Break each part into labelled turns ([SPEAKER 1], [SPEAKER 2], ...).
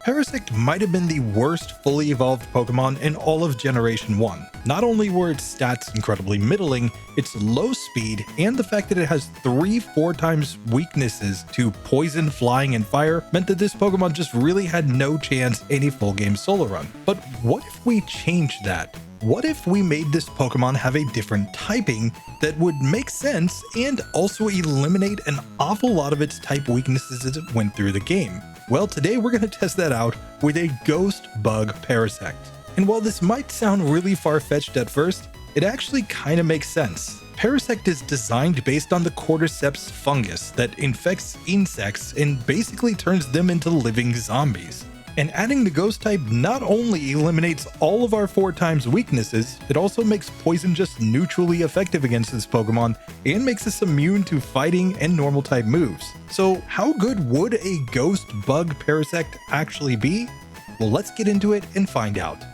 [SPEAKER 1] Parasect might have been the worst fully evolved Pokemon in all of Generation 1. Not only were its stats incredibly middling, its low speed and the fact that it has 3-4 times weaknesses to poison, flying, and fire meant that this Pokemon just really had no chance in a full game solo run. But what if we changed that? What if we made this Pokemon have a different typing that would make sense and also eliminate an awful lot of its type weaknesses as it went through the game? Well, today we're going to test that out with a Ghost Bug Parasect. And while this might sound really far-fetched at first, it actually kind of makes sense. Parasect is designed based on the cordyceps fungus that infects insects and basically turns them into living zombies. And adding the Ghost type not only eliminates all of our 4 times weaknesses, it also makes poison just neutrally effective against this Pokemon and makes us immune to fighting and normal type moves. So how good would a Ghost Bug Parasect actually be? Well, let's get into it and find out.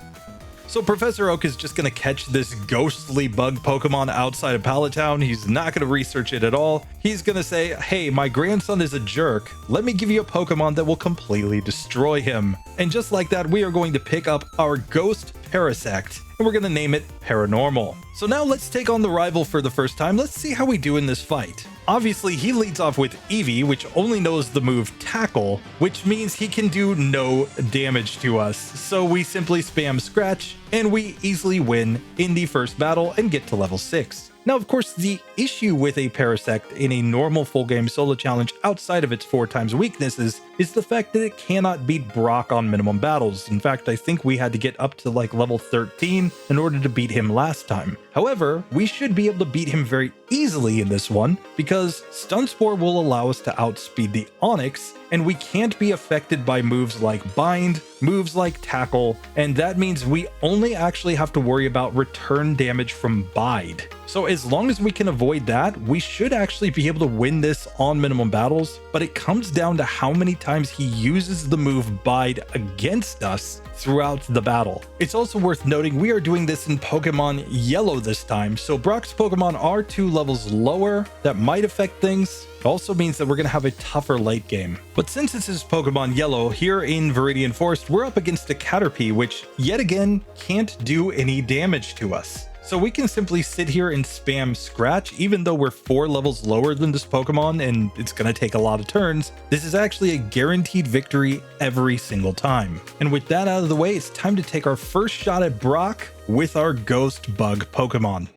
[SPEAKER 1] So Professor Oak is just going to catch this ghostly bug Pokemon outside of Pallet Town. He's not going to research it at all. He's going to say, hey, my grandson is a jerk. Let me give you a Pokemon that will completely destroy him. And just like that, we are going to pick up our Ghost Parasect, and we're going to name it Paranormal. So now let's take on the rival for the first time. Let's see how we do in this fight. Obviously, he leads off with Eevee, which only knows the move Tackle, which means he can do no damage to us. So we simply spam Scratch, and we easily win in the first battle and get to level 6. Now, of course, the issue with a Parasect in a normal full game solo challenge outside of its 4 times weaknesses is the fact that it cannot beat Brock on minimum battles. In fact, I think we had to get up to like level 13 in order to beat him last time. However, we should be able to beat him very easily in this one because Stun Spore will allow us to outspeed the Onix, and we can't be affected by moves like Bind, moves like Tackle, and that means we only actually have to worry about return damage from Bide. So as long as we can avoid that, we should actually be able to win this on minimum battles, but it comes down to how many times he uses the move Bide against us throughout the battle. It's also worth noting we are doing this in Pokemon Yellow this time, so Brock's Pokemon are 2 levels lower. That might affect things. It also means that we're going to have a tougher late game. But since this is Pokemon Yellow, here in Viridian Forest, we're up against a Caterpie, which yet again can't do any damage to us. So we can simply sit here and spam Scratch, even though we're 4 levels lower than this Pokemon and it's going to take a lot of turns. This is actually a guaranteed victory every single time. And with that out of the way, it's time to take our first shot at Brock with our Ghost Bug Pokemon.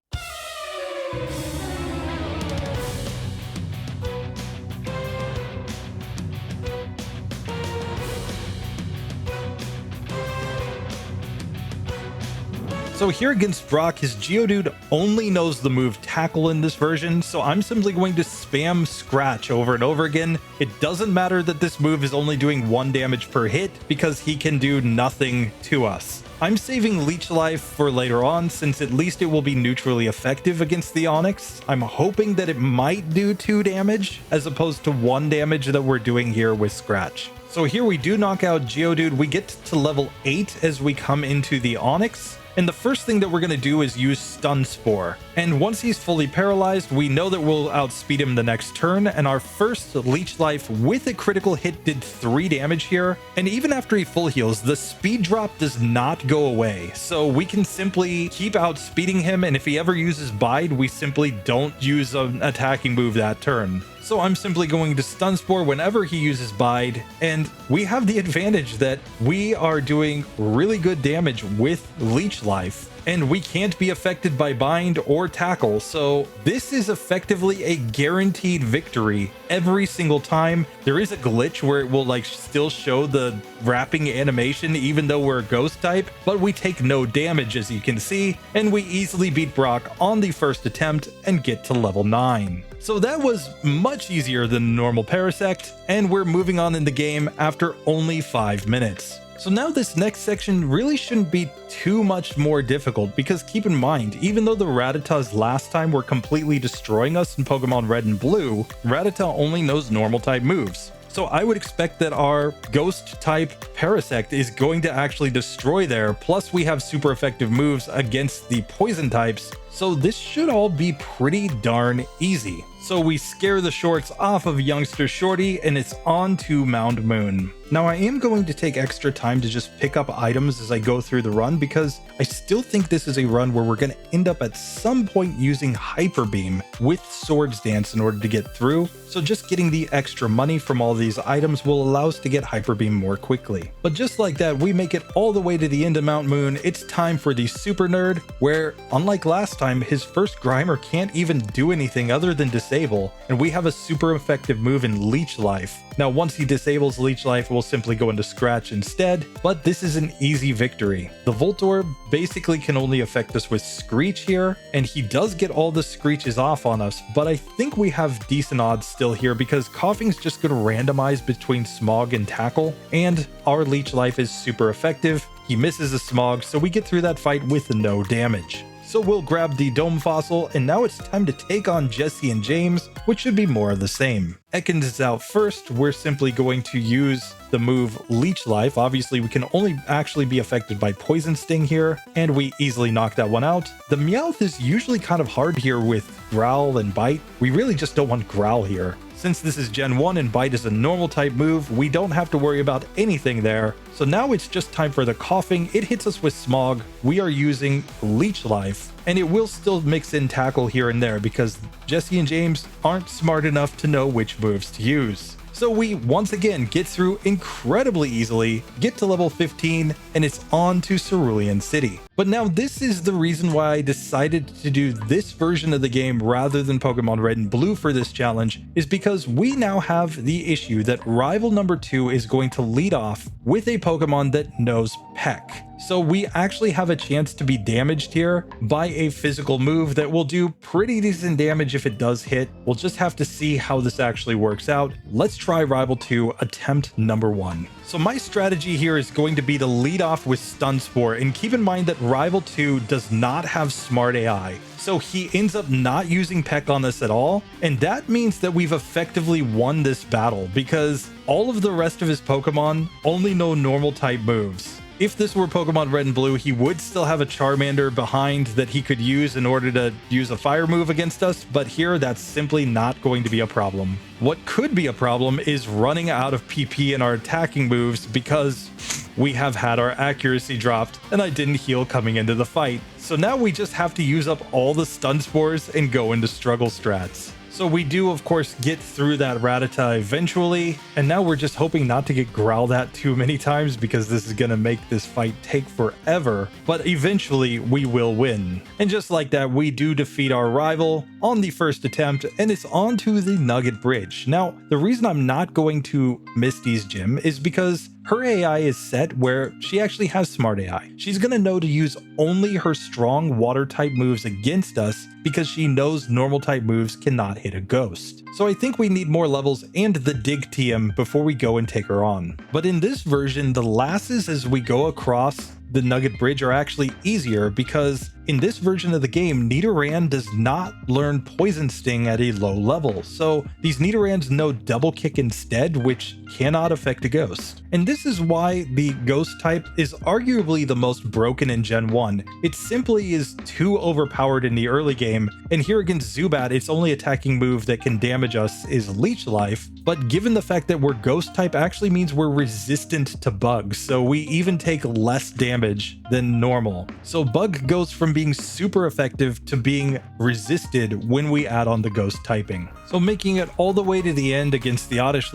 [SPEAKER 1] So here against Brock, his Geodude only knows the move Tackle in this version, so I'm simply going to spam Scratch over and over again. It doesn't matter that this move is only doing 1 damage per hit because he can do nothing to us. I'm saving Leech Life for later on since at least it will be neutrally effective against the Onix. I'm hoping that it might do 2 damage as opposed to 1 damage that we're doing here with Scratch. So here we do knock out Geodude. We get to level 8 as we come into the Onix. And the first thing that we're going to do is use Stun Spore. And once he's fully paralyzed, we know that we'll outspeed him the next turn, and our first Leech Life with a critical hit did 3 damage here. And even after he full heals, the speed drop does not go away. So we can simply keep outspeeding him, and if he ever uses Bide, we simply don't use an attacking move that turn. So I'm simply going to Stun Spore whenever he uses Bide, and we have the advantage that we are doing really good damage with Leech Life, and we can't be affected by Bind or Tackle, so this is effectively a guaranteed victory every single time. There is a glitch where it will like still show the wrapping animation even though we're a Ghost type, but we take no damage as you can see, and we easily beat Brock on the first attempt and get to level 9. So that was much easier than normal Parasect, and we're moving on in the game after only 5 minutes. So now this next section really shouldn't be too much more difficult because keep in mind, even though the Rattatas last time were completely destroying us in Pokemon Red and Blue, Rattata only knows normal type moves. So I would expect that our Ghost-type Parasect is going to actually destroy there, plus we have super effective moves against the poison types, So this should all be pretty darn easy. So we scare the shorts off of youngster Shorty and it's on to Mound Moon. Now I am going to take extra time to just pick up items as I go through the run because I still think this is a run where we're going to end up at some point using Hyper Beam with Swords Dance in order to get through. So just getting the extra money from all these items will allow us to get Hyper Beam more quickly. But just like that, we make it all the way to the end of Mount Moon. It's time for the Super Nerd, where unlike last time, his first Grimer can't even do anything other than disable, and we have a super effective move in Leech Life. Now once he disables Leech Life, we'll simply go into Scratch instead, but this is an easy victory. The Voltorb basically can only affect us with Screech here, and he does get all the Screeches off on us, but I think we have decent odds still here because Coughing's just going to randomize between Smog and Tackle, and our Leech Life is super effective. He misses a Smog, so we get through that fight with no damage. So we'll grab the Dome Fossil, and now it's time to take on Jesse and James, which should be more of the same. Ekans is out first. We're simply going to use the move Leech Life. Obviously, we can only actually be affected by Poison Sting here, and we easily knock that one out. The Meowth is usually kind of hard here with Growl and Bite. We really just don't want Growl here. Since this is Gen 1 and Bite is a normal type move, we don't have to worry about anything there. So now it's just time for the Coughing. It hits us with Smog. We are using Leech Life, and it will still mix in Tackle here and there because Jesse and James aren't smart enough to know which moves to use. So we once again get through incredibly easily, get to level 15, and it's on to Cerulean City. But now this is the reason why I decided to do this version of the game rather than Pokemon Red and Blue for this challenge, is because we now have the issue that rival number 2 is going to lead off with a Pokemon that knows Peck. So we actually have a chance to be damaged here by a physical move that will do pretty decent damage if it does hit. We'll just have to see how this actually works out. Let's try Rival 2 attempt number 1. So my strategy here is going to be to lead off with Stun Spore, and keep in mind that Rival 2 does not have Smart AI. So he ends up not using Peck on us at all, and that means that we've effectively won this battle because all of the rest of his Pokemon only know normal type moves. If this were Pokemon Red and Blue, he would still have a Charmander behind that he could use in order to use a fire move against us, but here that's simply not going to be a problem. What could be a problem is running out of PP in our attacking moves because we have had our accuracy dropped and I didn't heal coming into the fight. So now we just have to use up all the Stun Spores and go into struggle strats. So we do, of course, get through that Rattata eventually, and now we're just hoping not to get growled at too many times because this is going to make this fight take forever, but eventually we will win. And just like that, we do defeat our rival on the first attempt, and it's on to the Nugget Bridge. Now, the reason I'm not going to Misty's gym is because her AI is set where she actually has Smart AI. She's going to know to use only her strong water type moves against us because she knows normal type moves cannot hit a ghost. So I think we need more levels and the Dig TM before we go and take her on. But in this version, the lasses as we go across the Nugget Bridge are actually easier because in this version of the game, Nidoran does not learn Poison Sting at a low level. So these Nidorans know Double Kick instead, which cannot affect a ghost. And this is why the Ghost type is arguably the most broken in Gen 1. It simply is too overpowered in the early game, and here against Zubat, its only attacking move that can damage us is Leech Life. But given the fact that we're Ghost type actually means we're resistant to bugs, so we even take less damage than normal. So Bug goes from being super effective to being resisted when we add on the Ghost typing. So making it all the way to the end against the Oddish,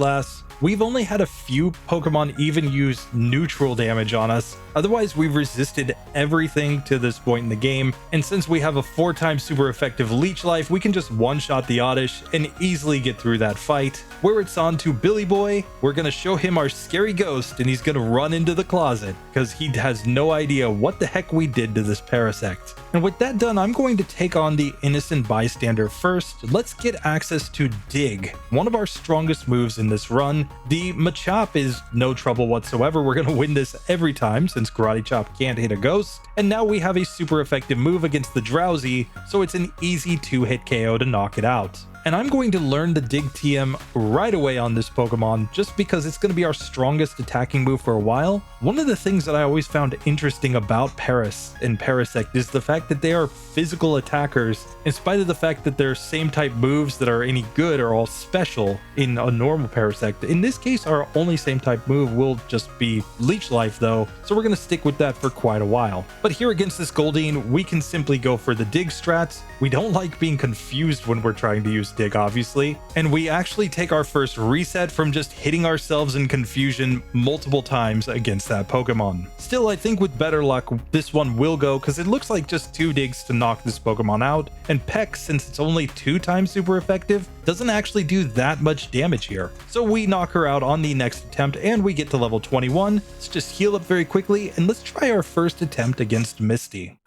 [SPEAKER 1] we've only had a few Pokemon even use neutral damage on us. Otherwise, we've resisted everything to this point in the game. And since we have a 4-time super effective Leech Life, we can just one-shot the Oddish and easily get through that fight. Where it's on to Billy Boy, we're going to show him our scary ghost and he's going to run into the closet because he has no idea what the heck we did to this Parasect. And with that done, I'm going to take on the Innocent Bystander first. Let's get access to Dig, one of our strongest moves in this run. The Machop is no trouble whatsoever. We're going to win this every time since Karate Chop can't hit a ghost. And now we have a super effective move against the Drowsy, so it's an easy 2-hit KO to knock it out. And I'm going to learn the Dig TM right away on this Pokemon, just because it's going to be our strongest attacking move for a while. One of the things that I always found interesting about Paras and Parasect is the fact that they are physical attackers, in spite of the fact that their same type moves that are any good are all special in a normal Parasect. In this case, our only same type move will just be Leech Life though, so we're going to stick with that for quite a while. But here against this Goldeen, we can simply go for the Dig strats. We don't like being confused when we're trying to use Dig, obviously, and we actually take our first reset from just hitting ourselves in confusion multiple times against that Pokemon. Still, I think with better luck, this one will go, because it looks like just 2 Digs to knock this Pokemon out, and Peck, since it's only 2 times super effective, doesn't actually do that much damage here. So we knock her out on the next attempt, and we get to level 21. Let's just heal up very quickly, and let's try our first attempt against Misty.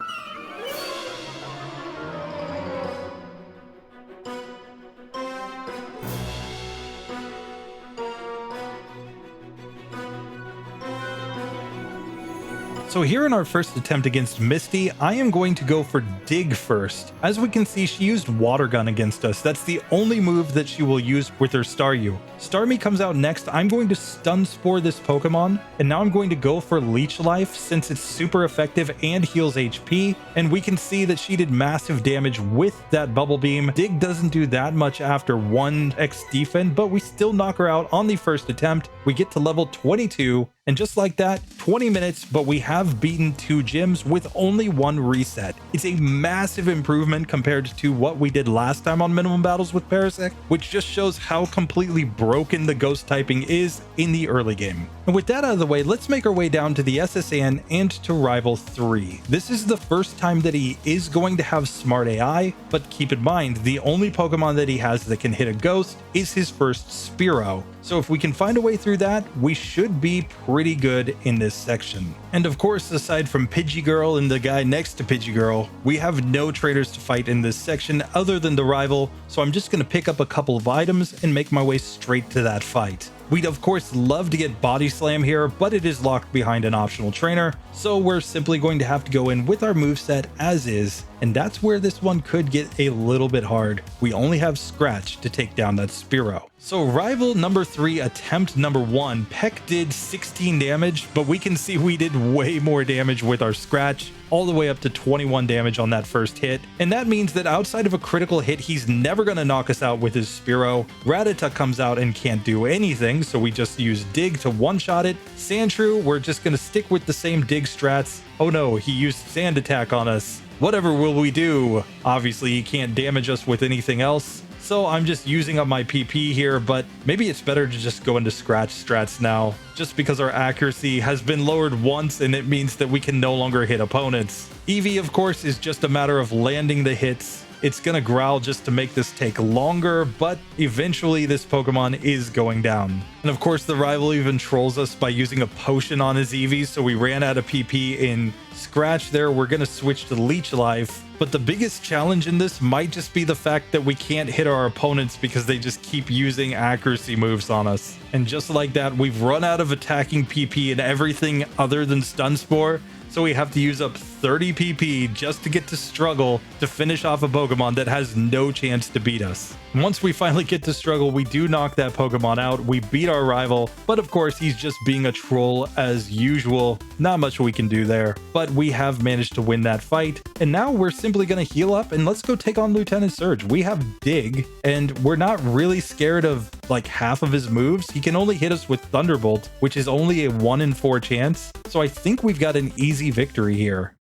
[SPEAKER 1] So here in our first attempt against Misty, I am going to go for Dig first. As we can see, she used Water Gun against us. That's the only move that she will use with her Staryu. Starmie comes out next. I'm going to Stun Spore this Pokemon, and now I'm going to go for Leech Life since it's super effective and heals HP, and we can see that she did massive damage with that Bubble Beam. Dig doesn't do that much after 1x defend, but we still knock her out on the first attempt. We get to level 22, and just like that, 20 minutes, but we have beaten 2 gyms with only 1 reset. It's a massive improvement compared to what we did last time on Minimum Battles with Parasect, which just shows how completely broken the ghost typing is in the early game. And with that out of the way, let's make our way down to the SSN and to Rival 3. This is the first time that he is going to have Smart AI, but keep in mind, the only Pokemon that he has that can hit a ghost is his first Spearow. So if we can find a way through that, we should be pretty good in this section. And of course, aside from Pidgeygirl and the guy next to Pidgeygirl, we have no trainers to fight in this section other than the rival, so I'm just going to pick up a couple of items and make my way straight to that fight. We'd of course love to get Body Slam here, but it is locked behind an optional trainer, so we're simply going to have to go in with our moveset as is, and that's where this one could get a little bit hard. We only have Scratch to take down that Spearow. So rival number 3, attempt number 1, Peck did 16 damage, but we can see we did way more damage with our Scratch, all the way up to 21 damage on that first hit. And that means that outside of a critical hit, he's never going to knock us out with his Spearow. Rattata comes out and can't do anything, so we just use Dig to one-shot it. Sandshrew, we're just going to stick with the same Dig strats. Oh no, he used Sand Attack on us. Whatever will we do? Obviously, he can't damage us with anything else. So I'm just using up my PP here, but maybe it's better to just go into Scratch strats now, just because our accuracy has been lowered once and it means that we can no longer hit opponents. Eevee, of course, is just a matter of landing the hits. It's gonna growl just to make this take longer, but eventually this Pokemon is going down. And of course, the rival even trolls us by using a potion on his Eevee, so we ran out of PP in Scratch there. We're gonna switch to Leech Life. But the biggest challenge in this might just be the fact that we can't hit our opponents because they just keep using accuracy moves on us. And just like that, we've run out of attacking PP and everything other than Stun Spore. So we have to use up 30 PP just to get to struggle to finish off a Pokemon that has no chance to beat us. Once we finally get to struggle, we do knock that Pokemon out. We beat our rival, but of course he's just being a troll as usual. Not much we can do there, but we have managed to win that fight. And now we're simply going to heal up and let's go take on Lieutenant Surge. We have Dig and we're not really scared of like half of his moves. He can only hit us with Thunderbolt, which is only a 1 in 4 chance. So I think we've got an easy victory here.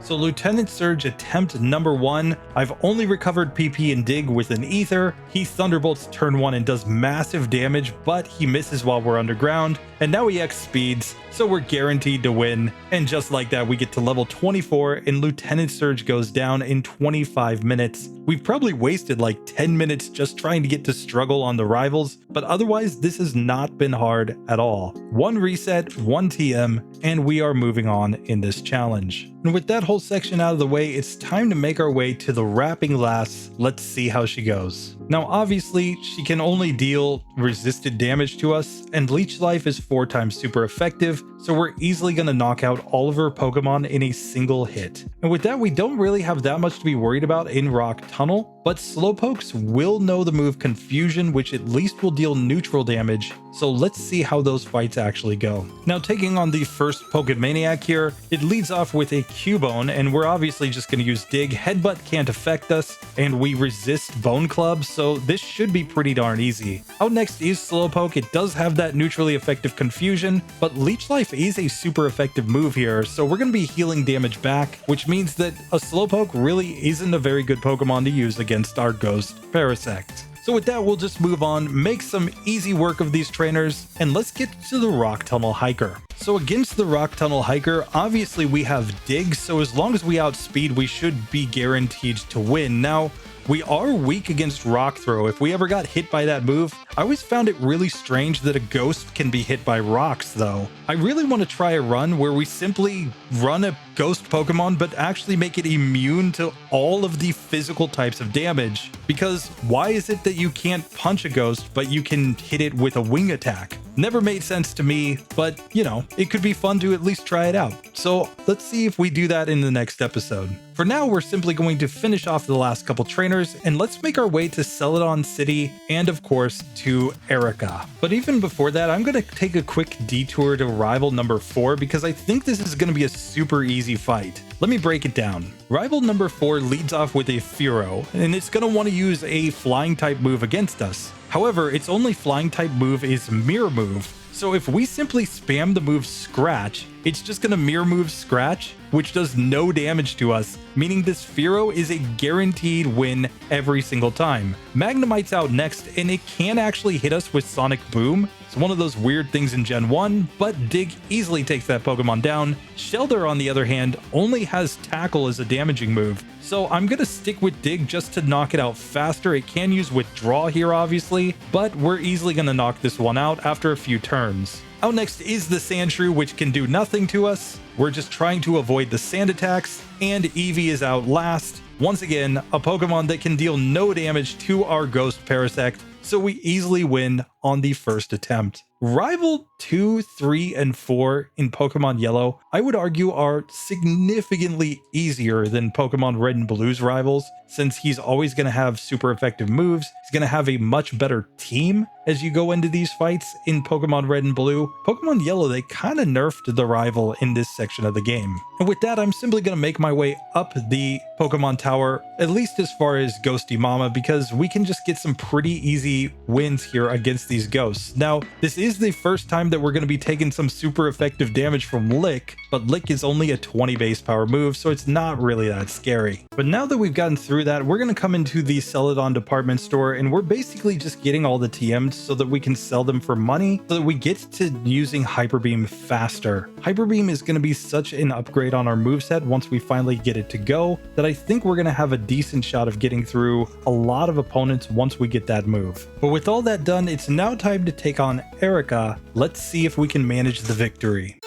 [SPEAKER 1] So Lieutenant Surge attempt number 1, I've only recovered PP and Dig with an Ether. He Thunderbolts turn 1 and does massive damage, but he misses while we're underground. And now he X speeds, so we're guaranteed to win. And just like that, we get to level 24 and Lieutenant Surge goes down in 25 minutes. We've probably wasted like 10 minutes just trying to get to struggle on the rivals, but otherwise this has not been hard at all. One reset, one TM, and we are moving on in this challenge. And with that whole section out of the way, it's time to make our way to the wrapping lass. Let's see how she goes. Now obviously, she can only deal resisted damage to us, and Leech Life is 4 times super effective, so we're easily going to knock out all of her Pokemon in a single hit. And with that, we don't really have that much to be worried about in Rock Tunnel, but Slowpokes will know the move Confusion, which at least will deal neutral damage, so let's see how those fights actually go. Now taking on the first Pokemaniac here, it leads off with a Cubone, and we're obviously just going to use Dig. Headbutt can't affect us, and we resist Bone Club, so this should be pretty darn easy. Out next is Slowpoke. It does have that neutrally effective Confusion, but Leech Life is a super effective move here, so we're going to be healing damage back, which means that a Slowpoke really isn't a very good Pokemon to use against our Ghost Parasect. So with that, we'll just move on, make some easy work of these trainers, and let's get to the Rock Tunnel Hiker. So against the Rock Tunnel Hiker, obviously we have Dig, so as long as we outspeed, we should be guaranteed to win. Now, we are weak against Rock Throw. If we ever got hit by that move, I always found it really strange that a Ghost can be hit by rocks though. I really want to try a run where we simply run a Ghost Pokemon but actually make it immune to all of the physical types of damage. Because why is it that you can't punch a Ghost but you can hit it with a wing attack? Never made sense to me, but you know, it could be fun to at least try it out. So let's see if we do that in the next episode. For now, we're simply going to finish off the last couple trainers, and let's make our way to Celadon City and of course to Erica. But even before that, I'm going to take a quick detour to rival number 4 because I think this is going to be a super easy fight. Let me break it down. Rival number 4 leads off with a Fearow, and it's going to want to use a flying type move against us. However, its only flying type move is Mirror Move. So if we simply spam the move Scratch, it's just going to Mirror Move Scratch, which does no damage to us, meaning this Fearow is a guaranteed win every single time. Magnemite's out next, and it can actually hit us with Sonic Boom. It's one of those weird things in Gen 1, but Dig easily takes that Pokemon down. Shelter, on the other hand, only has Tackle as a damaging move, so I'm going to stick with Dig just to knock it out faster. It can use Withdraw here, obviously, but we're easily going to knock this one out after a few turns. Out next is the Sandshrew, which can do nothing to us. We're just trying to avoid the sand attacks, and Eevee is out last. Once again, a Pokemon that can deal no damage to our Ghost Parasect, so we easily win on the first attempt. Rival 2, 3, and 4 in Pokemon Yellow, I would argue, are significantly easier than Pokemon Red and Blue's rivals, since he's always going to have super effective moves. He's going to have a much better team as you go into these fights in Pokemon Red and Blue. Pokemon Yellow, they kind of nerfed the rival in this section of the game. And with that, I'm simply going to make my way up the Pokemon Tower, at least as far as Ghosty Mama, because we can just get some pretty easy wins here against these ghosts. Now, this is the first time that we're going to be taking some super effective damage from Lick, but Lick is only a 20 base power move, so it's not really that scary. But now that we've gotten through that, we're going to come into the Celadon department store, and we're basically just getting all the TMs so that we can sell them for money, so that we get to using Hyper Beam faster. Hyper Beam is going to be such an upgrade on our moveset once we finally get it to go, that I think we're going to have a decent shot of getting through a lot of opponents once we get that move. But with all that done, it's now time to take on Erica. Let's see if we can manage the victory.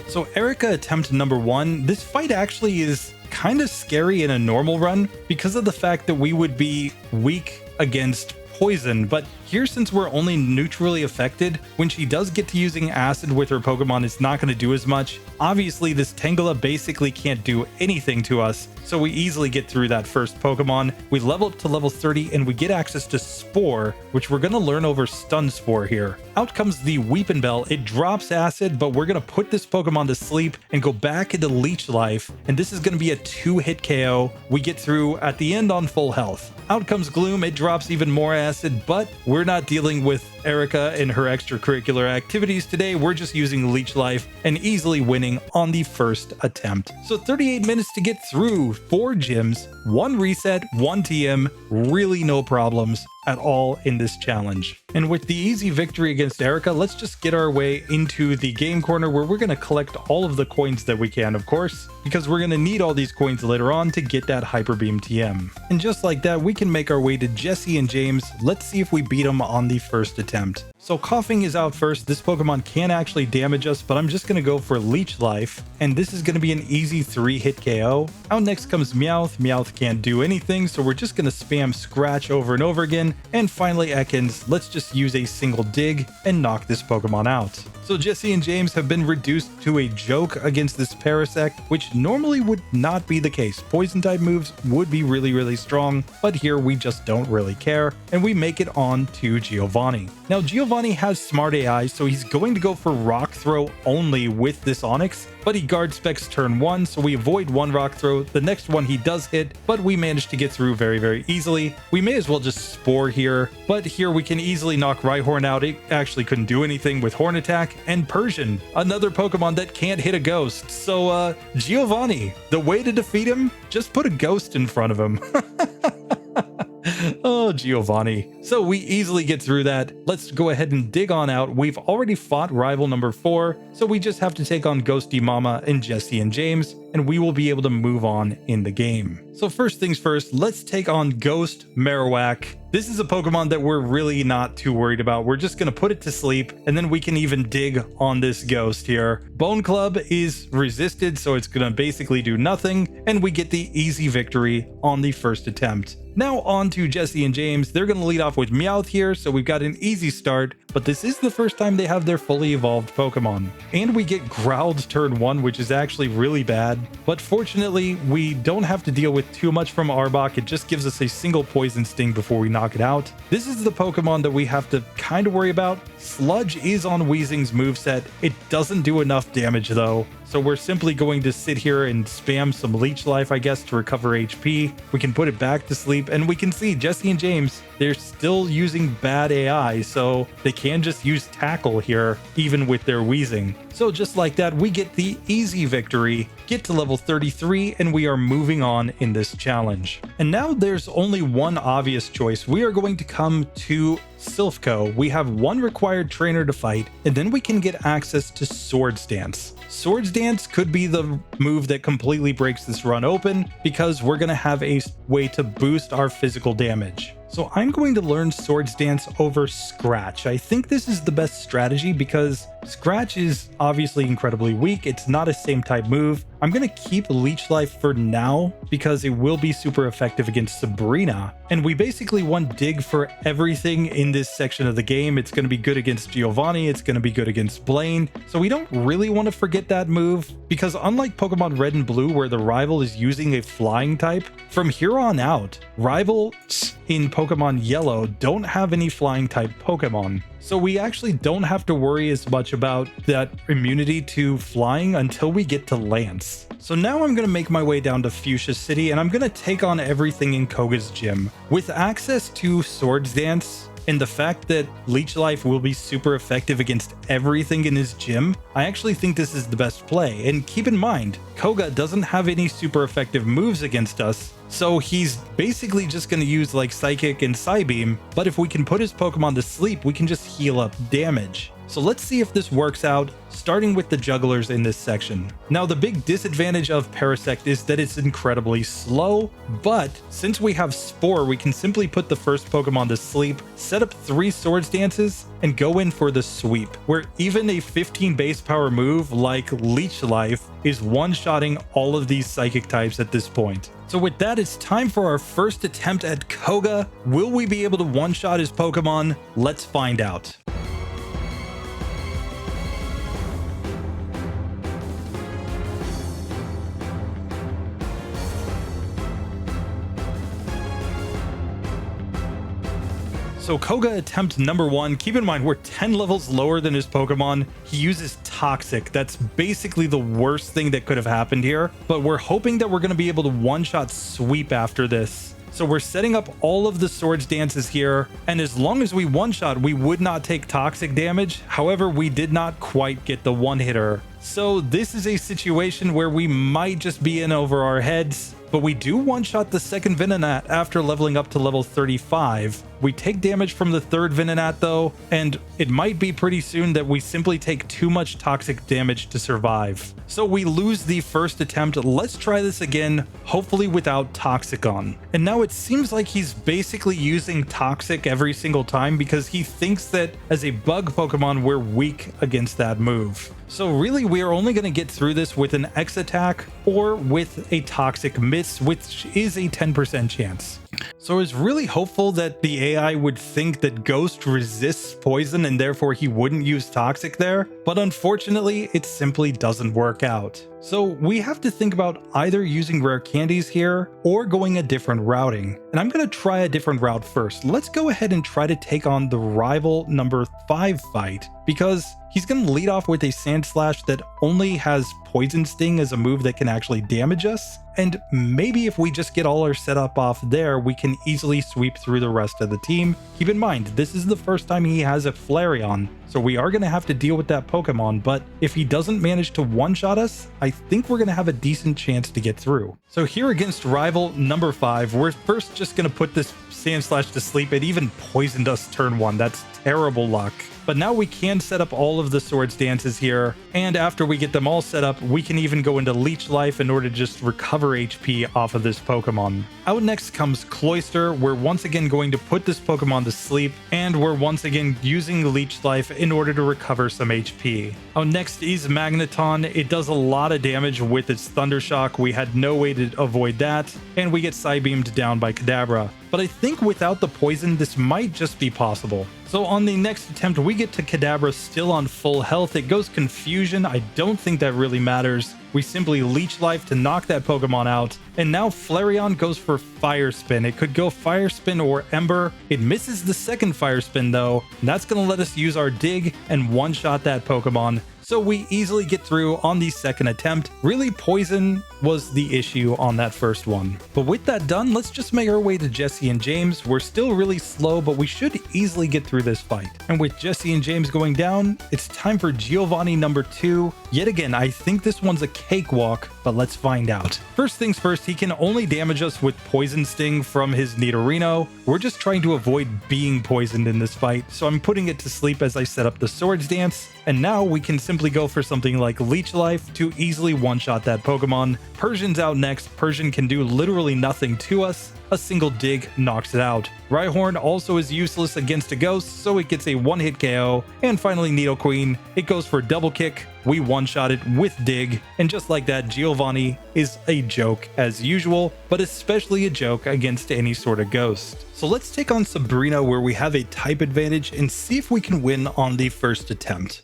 [SPEAKER 1] So Erica attempt number 1, this fight actually is kind of scary in a normal run because of the fact that we would be weak against poison, but here, since we're only neutrally affected, when she does get to using acid with her Pokemon, it's not going to do as much. Obviously, this Tangela basically can't do anything to us, so we easily get through that first Pokemon. We level up to level 30 and we get access to Spore, which we're going to learn over Stun Spore here. Out comes the Weepin' Bell. It drops acid, but we're going to put this Pokemon to sleep and go back into Leech Life, and this is going to be a 2-hit KO. We get through at the end on full health. Out comes Gloom. It drops even more acid, but we're not dealing with Erica and her extracurricular activities today. We're just using Leech Life and easily winning on the first attempt. So 38 minutes to get through 4 gyms, 1 reset, 1 TM, really no problems at all in this challenge. And with the easy victory against Erica, let's just get our way into the game corner where we're going to collect all of the coins that we can, of course, because we're going to need all these coins later on to get that Hyper Beam TM. And just like that, we can make our way to Jesse and James. Let's see if we beat them on the first attempt. So Coughing is out first. This Pokemon can actually damage us, but I'm just going to go for Leech Life, and this is going to be an easy 3-hit KO. Out next comes Meowth. Meowth can't do anything, so we're just going to spam Scratch over and over again. And finally Ekans. Let's just use a single dig and knock this Pokemon out. So Jesse and James have been reduced to a joke against this Parasect, which normally would not be the case. Poison type moves would be really strong, but here we just don't really care, and we make it on to Giovanni. Now Giovanni has smart AI, so he's going to go for Rock Throw only with this Onix, but he guard specs turn 1, so we avoid 1 Rock Throw. The next one he does hit, but we manage to get through very easily. We may as well just Spore here, but here we can easily knock Rhyhorn out. It actually couldn't do anything with Horn Attack. And Persian, another Pokemon that can't hit a ghost. So Giovanni, the way to defeat him, just put a ghost in front of him. Oh, Giovanni. So we easily get through that. Let's go ahead and dig on out. We've already fought rival number 4, so we just have to take on Ghosty Mama and Jesse and James, and we will be able to move on in the game. So first things first, let's take on Ghost Marowak. This is a Pokemon that we're really not too worried about. We're just going to put it to sleep, and then we can even dig on this ghost here. Bone Club is resisted, so it's going to basically do nothing, and we get the easy victory on the first attempt. Now on to Jesse and James. They're going to lead off with Meowth here, so we've got an easy start, but this is the first time they have their fully evolved Pokemon. And we get Growled turn 1, which is actually really bad, but fortunately we don't have to deal with too much from Arbok. It just gives us a single Poison Sting before we knock it out. This is the Pokemon that we have to kind of worry about. Sludge is on Weezing's moveset. It doesn't do enough damage though, so we're simply going to sit here and spam some Leech Life, I guess, to recover HP. We can put it back to sleep, and we can see Jesse and James, they're still using bad AI, so they can just use Tackle here, even with their Weezing. So just like that, we get the easy victory, get to level 33, and we are moving on in this challenge. And now there's only one obvious choice. We are going to come to Silphco. We have 1 required trainer to fight, and then we can get access to Swords Dance. Swords Dance could be the move that completely breaks this run open, because we're going to have a way to boost our physical damage. So I'm going to learn Swords Dance over Scratch. I think this is the best strategy because Scratch is obviously incredibly weak. It's not a same type move. I'm going to keep Leech Life for now because it will be super effective against Sabrina. And we basically want Dig for everything in this section of the game. It's going to be good against Giovanni. It's going to be good against Blaine. So we don't really want to forget that move because unlike Pokemon Red and Blue where the rival is using a flying type, from here on out, rivals in Pokemon Yellow don't have any flying type Pokemon. So we actually don't have to worry as much about that immunity to flying until we get to Lance. So now I'm going to make my way down to Fuchsia City and I'm going to take on everything in Koga's gym. With access to Swords Dance and the fact that Leech Life will be super effective against everything in his gym, I actually think this is the best play. And keep in mind, Koga doesn't have any super effective moves against us, so he's basically just going to use like Psychic and Psybeam, but if we can put his Pokemon to sleep, we can just heal up damage. So let's see if this works out, starting with the jugglers in this section. Now the big disadvantage of Parasect is that it's incredibly slow, but since we have Spore, we can simply put the first Pokemon to sleep, set up 3 Swords Dances, and go in for the sweep, where even a 15 base power move like Leech Life is one-shotting all of these Psychic types at this point. So with that, it's time for our first attempt at Koga. Will we be able to one-shot his Pokemon? Let's find out. So Koga attempt number 1, keep in mind we're 10 levels lower than his Pokemon. He uses Toxic. That's basically the worst thing that could have happened here, but we're hoping that we're going to be able to one-shot sweep after this. So we're setting up all of the Swords Dances here, and as long as we one-shot, we would not take toxic damage. However, we did not quite get the one-hitter. So this is a situation where we might just be in over our heads, but we do one-shot the second Venonat after leveling up to level 35. We take damage from the third Venonat though, and it might be pretty soon that we simply take too much toxic damage to survive. So we lose the first attempt. Let's try this again, hopefully without toxic on. And now it seems like he's basically using toxic every single time because he thinks that as a bug Pokemon, we're weak against that move. So really, we are only going to get through this with an X attack or with a toxic miss, which is a 10% chance. So I was really hopeful that the AI would think that Ghost resists poison and therefore he wouldn't use toxic there, but unfortunately it simply doesn't work out. So we have to think about either using rare candies here or going a different routing. And I'm going to try a different route first. Let's go ahead and try to take on the rival number 5 fight, because he's going to lead off with a Sand Slash that only has Poison Sting as a move that can actually damage us. And maybe if we just get all our setup off there, we can easily sweep through the rest of the team. Keep in mind, this is the first time he has a Flareon, so we are going to have to deal with that Pokemon, but if he doesn't manage to one-shot us, I think we're going to have a decent chance to get through. So here against rival number 5, we're first just going to put this Sand Slash to sleep. It even poisoned us turn 1. That's terrible luck. But now we can set up all of the Swords Dances here, and after we get them all set up, we can even go into Leech Life in order to just recover HP off of this Pokemon. Out next comes Cloyster. We're once again going to put this Pokemon to sleep, and we're once again using Leech Life in order to recover some HP. Out next is Magneton. It does a lot of damage with its Thunder Shock. We had no way to avoid that, and we get Psybeamed down by Kadabra. But I think without the poison, this might just be possible. So on the next attempt, we get to Kadabra still on full health. It goes Confusion. I don't think that really matters. We simply Leech Life to knock that Pokemon out. And now Flareon goes for Fire Spin. It could go Fire Spin or Ember. It misses the second Fire Spin though. And that's going to let us use our Dig and one-shot that Pokemon. So we easily get through on the second attempt. Really, poison was the issue on that first one. But with that done, let's just make our way to Jesse and James. We're still really slow, but we should easily get through this fight. And with Jesse and James going down, it's time for Giovanni number 2. Yet again, I think this one's a cakewalk, but let's find out. First things first, he can only damage us with Poison Sting from his Nidorino. We're just trying to avoid being poisoned in this fight, so I'm putting it to sleep as I set up the Swords Dance. And now we can simply go for something like Leech Life to easily one-shot that Pokemon. Persian's out next. Persian can do literally nothing to us. A single dig knocks it out. Rhyhorn also is useless against a ghost, so it gets a one-hit KO. And finally Nidoqueen, it goes for double kick. We one-shot it with dig, and just like that, Giovanni is a joke as usual, but especially a joke against any sort of ghost. So let's take on Sabrina, where we have a type advantage, and see if we can win on the first attempt.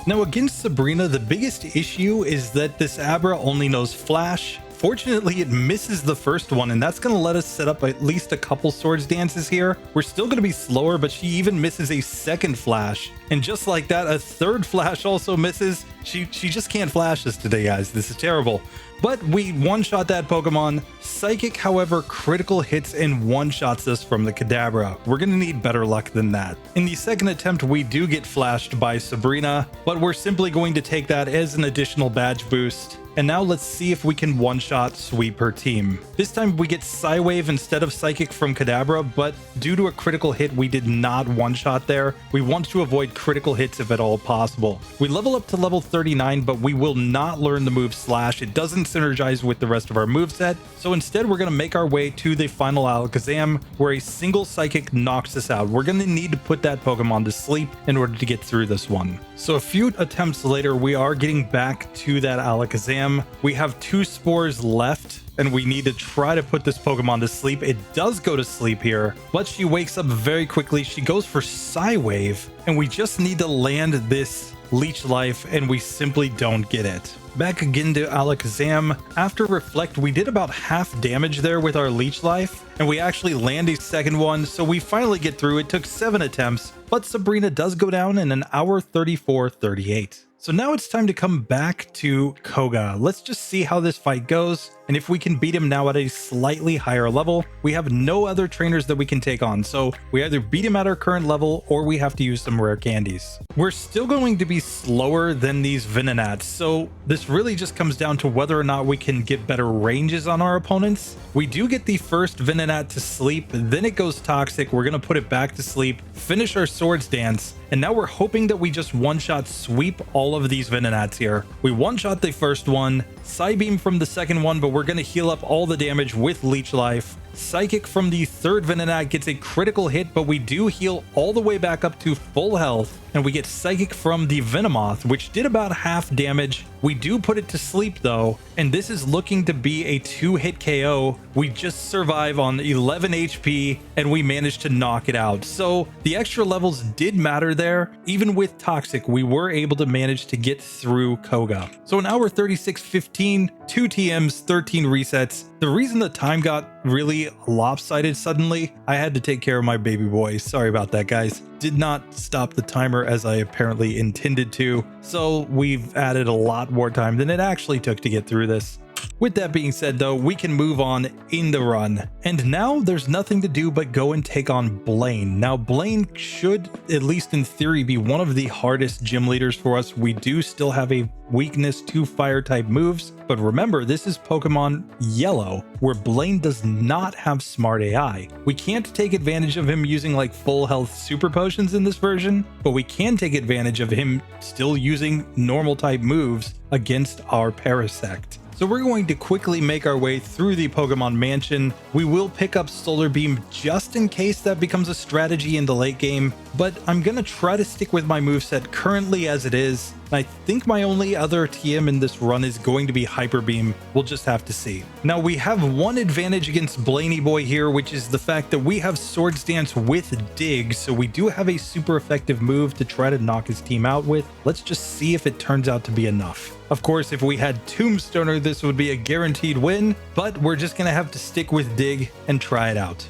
[SPEAKER 1] Now against Sabrina, the biggest issue is that this Abra only knows Flash. Fortunately, it misses the first one, and that's going to let us set up at least a couple Swords Dances here. We're still going to be slower, but she even misses a second Flash. And just like that, a third Flash also misses. She just can't Flash us today, guys. This is terrible. But we one-shot that Pokemon. Psychic, however, critical hits and one-shots us from the Kadabra. We're going to need better luck than that. In the second attempt, we do get flashed by Sabrina, but we're simply going to take that as an additional badge boost. And now let's see if we can one-shot sweep her team. This time we get Psywave instead of Psychic from Kadabra, but due to a critical hit, we did not one-shot there. We want to avoid critical hits if at all possible. We level up to level 39, but we will not learn the move Slash. It doesn't synergize with the rest of our moveset, so instead we're going to make our way to the final Alakazam, where a single Psychic knocks us out. We're going to need to put that Pokemon to sleep in order to get through this one. So a few attempts later, we are getting back to that Alakazam. We have 2 spores left, and we need to try to put this Pokemon to sleep. It does go to sleep here, but she wakes up very quickly. She goes for Psywave, and we just need to land this Leech Life, and we simply don't get it. Back again to Alakazam. After Reflect, we did about half damage there with our Leech Life, and we actually land a second one, so we finally get through. It took 7 attempts, but Sabrina does go down in an hour 34:38. So now it's time to come back to Koga. Let's just see how this fight goes. and if we can beat him now at a slightly higher level, we have no other trainers that we can take on, so we either beat him at our current level or we have to use some rare candies. We're still going to be slower than these Venonats, so this really just comes down to whether or not we can get better ranges on our opponents. We do get the first Venonat to sleep, then it goes toxic, we're going to put it back to sleep, finish our Swords Dance, and now we're hoping that we just one-shot sweep all of these Venonats here. We one-shot the first one, Psybeam from the second one, but we're going to heal up all the damage with Leech Life. Psychic from the third Venonat gets a critical hit, but we do heal all the way back up to full health, and we get Psychic from the Venomoth, which did about half damage. We do put it to sleep though, and this is looking to be a 2-hit KO. We just survive on 11 HP, and we managed to knock it out. So the extra levels did matter there. Even with Toxic, we were able to manage to get through Koga. So an hour 36:15, 2 TMs, 13 resets. The reason the time got really lopsided suddenly, I had to take care of my baby boy. Sorry about that, guys. Did not stop the timer as I apparently intended to, so we've added a lot more time than it actually took to get through this. With that being said though, we can move on in the run. And now there's nothing to do but go and take on Blaine. Now Blaine should, at least in theory, be one of the hardest gym leaders for us. We do still have a weakness to fire type moves, but remember this is Pokemon Yellow, where Blaine does not have smart AI. We can't take advantage of him using like full health super potions in this version, but we can take advantage of him still using normal type moves against our Parasect. So we're going to quickly make our way through the Pokemon Mansion. We will pick up Solar Beam just in case that becomes a strategy in the late game, but I'm going to try to stick with my moveset currently as it is. I think my only other TM in this run is going to be Hyper Beam. We'll just have to see. Now we have one advantage against Blaney Boy here, which is the fact that we have Swords Dance with Dig, so we do have a super effective move to try to knock his team out with. Let's just see if it turns out to be enough. Of course, if we had Tombstoner, this would be a guaranteed win, but we're just going to have to stick with Dig and try it out.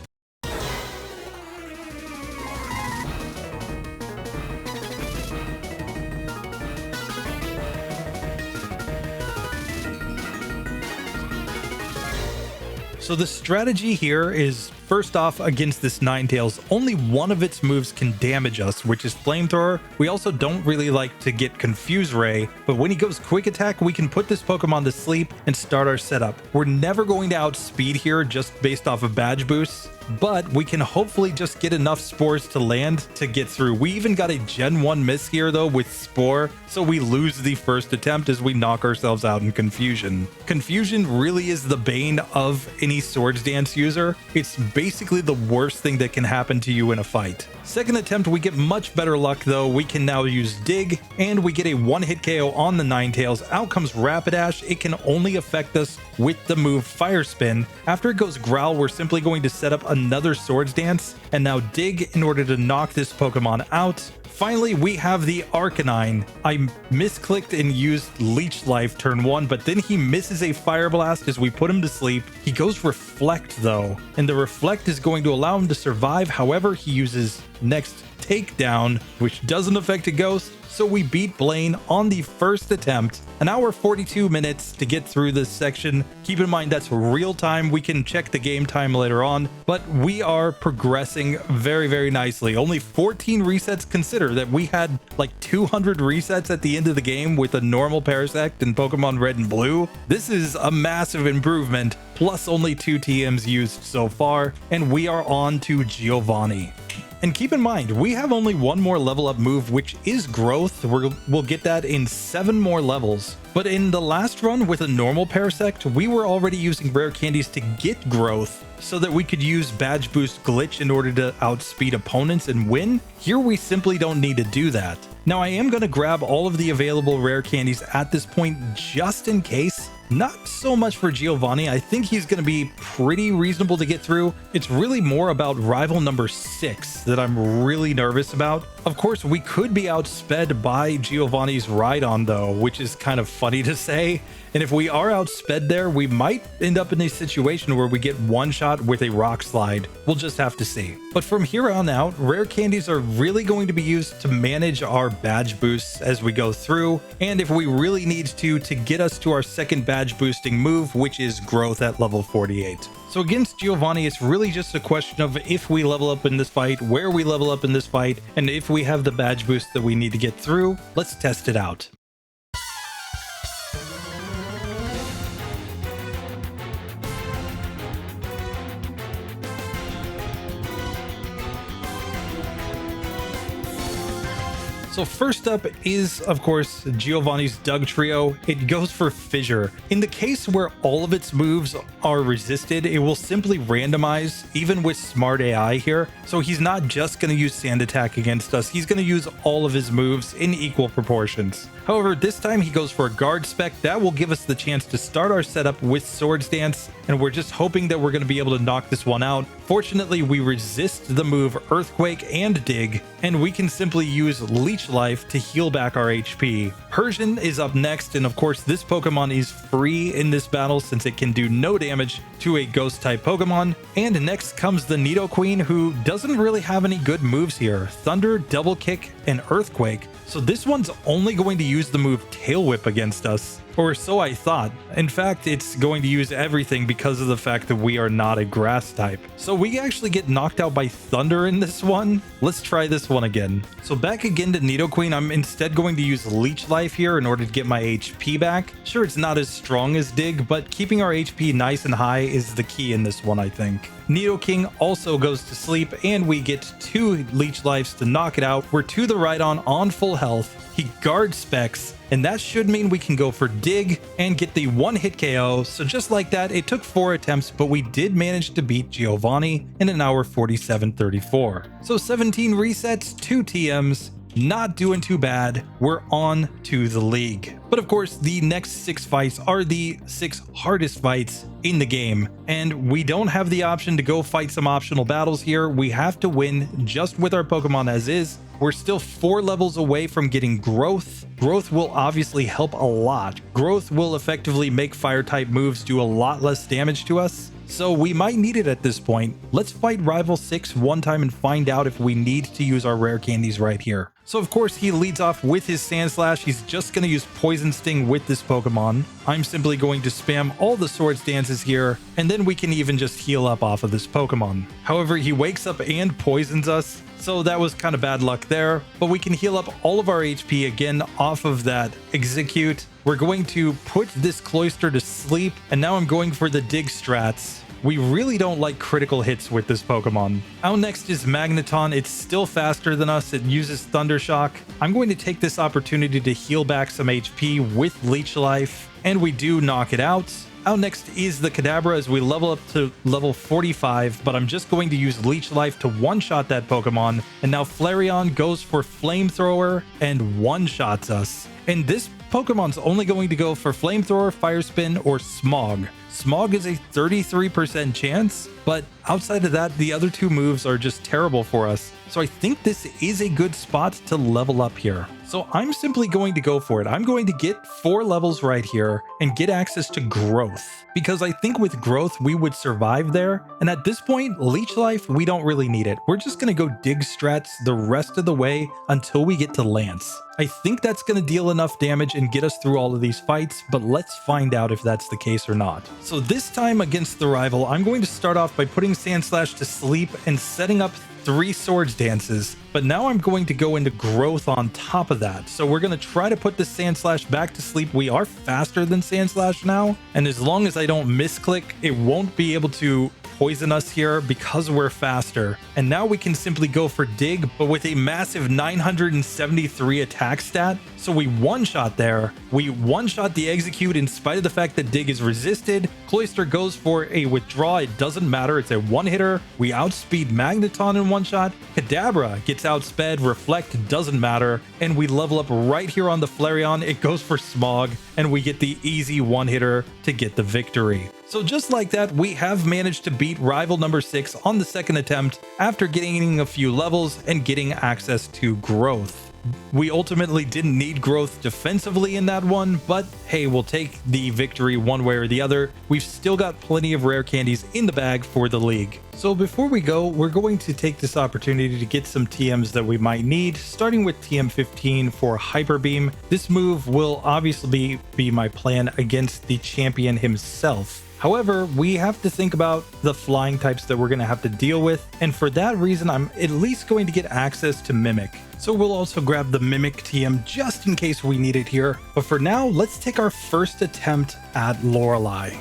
[SPEAKER 1] So the strategy here is, first off, against this Ninetales, only one of its moves can damage us, which is Flamethrower. We also don't really like to get Confuse Ray, but when he goes Quick Attack, we can put this Pokemon to sleep and start our setup. We're never going to outspeed here just based off of badge boosts, but we can hopefully just get enough Spores to land to get through. We even got a Gen 1 miss here though with Spore, so we lose the first attempt as we knock ourselves out in Confusion. Confusion really is the bane of any Swords Dance user. It's basically the worst thing that can happen to you in a fight. Second attempt, we get much better luck though. We can now use Dig, and we get a one-hit KO on the Ninetales. Out comes Rapidash. It can only affect us with the move Fire Spin. After it goes Growl, we're simply going to set up another Swords Dance, and now Dig in order to knock this Pokemon out. Finally, we have the Arcanine. I misclicked and used Leech Life turn 1, but then he misses a Fire Blast as we put him to sleep. He goes Reflect though, and the Reflect is going to allow him to survive. However, he uses next Takedown, which doesn't affect a Ghost. So we beat Blaine on the first attempt. An hour 42 minutes to get through this section. Keep in mind that's real time. We can check the game time later on, but we are progressing very, very nicely. Only 14 resets. Consider that we had like 200 resets at the end of the game with a normal Parasect in Pokemon Red and Blue. This is a massive improvement, plus only 2 TMs used so far, and we are on to Giovanni. And keep in mind, we have only one more level up move, which is Growth. We'll get that in 7 more levels. But in the last run with a normal Parasect, we were already using rare candies to get Growth so that we could use Badge Boost Glitch in order to outspeed opponents and win. Here we simply don't need to do that. Now I am going to grab all of the available rare candies at this point just in case. Not so much for Giovanni. I think he's going to be pretty reasonable to get through. It's really more about rival number 6 that I'm really nervous about. Of course, we could be outsped by Giovanni's Rhydon though, which is kind of funny to say. And if we are outsped there, we might end up in a situation where we get one shot with a rock slide. We'll just have to see. But from here on out, rare candies are really going to be used to manage our badge boosts as we go through, and if we really need to get us to our second badge boosting move, which is growth at level 48. So against Giovanni, it's really just a question of if we level up in this fight, where we level up in this fight, and if we have the badge boost that we need to get through. Let's test it out. So first up is, of course, Giovanni's Doug Trio. It goes for Fissure. In the case where all of its moves are resisted, it will simply randomize, even with smart AI here. So he's not just going to use Sand Attack against us, he's going to use all of his moves in equal proportions. However, this time he goes for a Guard Spec. That will give us the chance to start our setup with Swords Dance, and we're just hoping that we're going to be able to knock this one out. Fortunately, we resist the move Earthquake and Dig, and we can simply use Leech Life to heal back our HP. Persian is up next, and of course this Pokemon is free in this battle since it can do no damage to a Ghost-type Pokemon. And next comes the Nidoqueen, who doesn't really have any good moves here. Thunder, Double Kick, and Earthquake. So this one's only going to use the move Tail Whip against us. Or so I thought. In fact, it's going to use everything because of the fact that we are not a grass type. So we actually get knocked out by Thunder in this one. Let's try this one again. So back again to Nidoqueen. I'm instead going to use Leech Life here in order to get my HP back. Sure, it's not as strong as Dig, but keeping our HP nice and high is the key in this one, I think. Nidoking also goes to sleep, and we get 2 Leech Lives to knock it out. We're to the right on full health. He Guard Specs, and that should mean we can go for Dig and get the one-hit KO. So just like that, it took 4 attempts, but we did manage to beat Giovanni in an hour 47:34. So 17 resets, 2 TMs, not doing too bad. We're on to the league. But of course, the next 6 fights are the 6 hardest fights in the game, and we don't have the option to go fight some optional battles here. We have to win just with our Pokemon as is. We're still 4 levels away from getting Growth. Growth will obviously help a lot. Growth will effectively make Fire-type moves do a lot less damage to us, so we might need it at this point. Let's fight Rival 6 one time and find out if we need to use our rare candies right here. So of course he leads off with his Sand Slash. He's just going to use Poison Sting with this Pokemon. I'm simply going to spam all the Swords Dances here, and then we can even just heal up off of this Pokemon. However, he wakes up and poisons us, so that was kind of bad luck there, but we can heal up all of our HP again off of that Execute. We're going to put this Cloyster to sleep, and now I'm going for the Dig strats. We really don't like critical hits with this Pokemon. Out next is Magneton. It's still faster than us. It uses Thunder Shock. I'm going to take this opportunity to heal back some HP with Leech Life, and we do knock it out. Out next is the Kadabra as we level up to level 45, but I'm just going to use Leech Life to one-shot that Pokemon, and now Flareon goes for Flamethrower and one-shots us. And this Pokemon's only going to go for Flamethrower, Fire Spin, or Smog. Smog is a 33% chance, but outside of that, the other 2 moves are just terrible for us. So I think this is a good spot to level up here. So I'm simply going to go for it. I'm going to get 4 levels right here and get access to Growth, because I think with Growth we would survive there. And at this point, Leech Life, we don't really need it. We're just going to go Dig strats the rest of the way until we get to Lance. I think that's going to deal enough damage and get us through all of these fights, but let's find out if that's the case or not. So this time against the rival, I'm going to start off by putting Sand Slash to sleep and setting up 3 Swords Dances, but now I'm going to go into Growth on top of that. So we're going to try to put the Sand Slash back to sleep. We are faster than Sand Slash now, and as long as I don't misclick, it won't be able to poison us here because we're faster. And now we can simply go for Dig, but with a massive 973 attack stat. So we one-shot there. We one-shot the Execute in spite of the fact that Dig is resisted. Cloyster goes for a Withdraw. It doesn't matter. It's a one-hitter. We outspeed Magneton in one shot. Kadabra gets outsped. Reflect doesn't matter. And we level up right here on the Flareon. It goes for Smog, and we get the easy one-hitter to get the victory. So just like that, we have managed to beat rival number 6 on the second attempt after gaining a few levels and getting access to Growth. We ultimately didn't need growth defensively in that one, but hey, we'll take the victory one way or the other. We've still got plenty of rare candies in the bag for the league. So before we go, we're going to take this opportunity to get some TMs that we might need, starting with TM 15 for Hyper Beam. This move will obviously be my plan against the champion himself. However, we have to think about the flying types that we're going to have to deal with, and for that reason, I'm at least going to get access to Mimic. So we'll also grab the Mimic TM just in case we need it here. But for now, let's take our first attempt at Lorelei.